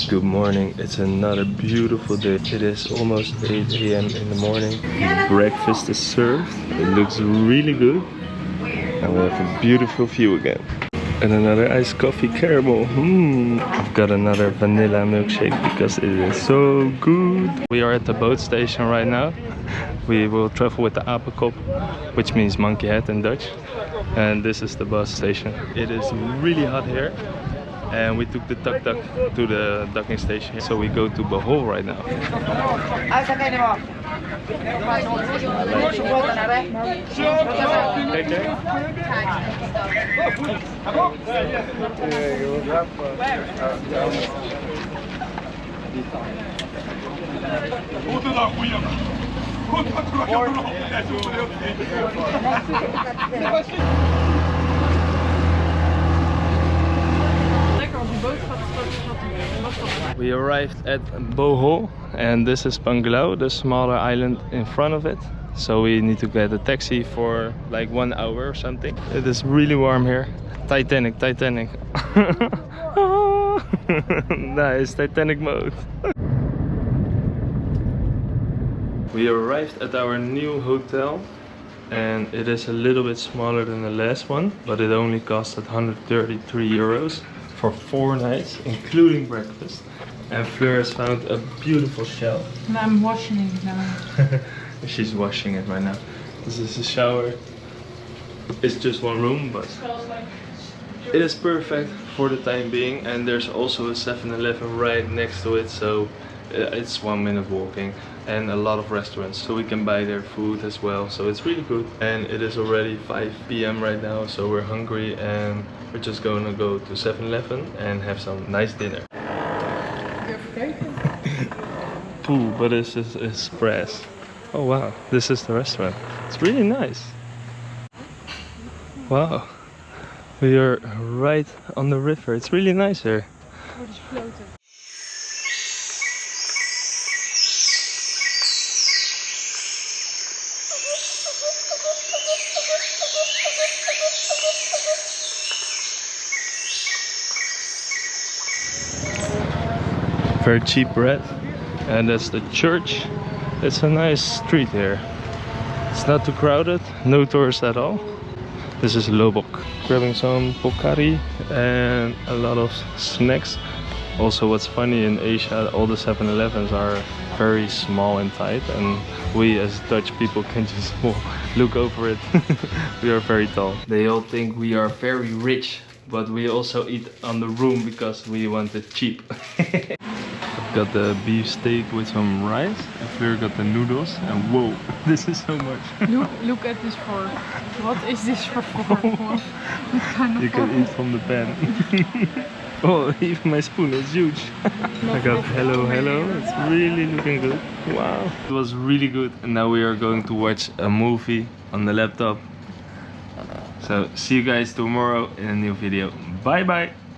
Good morning, it's another beautiful day. It is almost 8 a.m. in the morning. Breakfast is served, it looks really good. And we have a beautiful view again. And another iced coffee caramel. I've got another vanilla milkshake because it is so good. We are at the boat station right now. We will travel with the apenkop, which means monkey head in Dutch. And this is the bus station. It is really hot here. And we took the tuk-tuk to the docking station. So we go to Bohol right now. We arrived at Bohol and this is Panglao, the smaller island in front of it. So we need to get a taxi for like 1 hour or something. It is really warm here. Titanic, Titanic. Nice, Titanic mode. We arrived at our new hotel and it is a little bit smaller than the last one, but it only costed 133 euros for 4 nights, including breakfast. And Fleur has found a beautiful shell. And I'm washing it now. She's washing it right now. This is a shower. It's just one room, but it is perfect for the time being. And there's also a 7-Eleven right next to it, so it's 1 minute walking. And a lot of restaurants, so we can buy their food as well, so it's really good. And it is already 5 p.m. right now, so we're hungry and we're just gonna go to 7-Eleven and have some nice dinner. Pooh, but this is express. Oh wow, this is the restaurant. It's really nice. Wow, we are right on the river. It's really nice here. Very cheap bread, and that's the church. It's a nice street here. It's not too crowded, no tourists at all. This is Loboc. Grabbing some pokari and a lot of snacks. Also, what's funny, in Asia all the 7-Elevens are very small and tight, and we as Dutch people can just look over it. We are very tall. They all think we are very rich, but we also eat on the room because we want it cheap. Got the beef steak with some rice, and Fleur got the noodles, and whoa, this is so much. Look at this fork. What is this for fork? What kind of you fork? can eat from the pan. Oh, even my spoon is huge. I got hello, hello. It's really looking good. Wow. It was really good. And now we are going to watch a movie on the laptop. So see you guys tomorrow in a new video. Bye bye.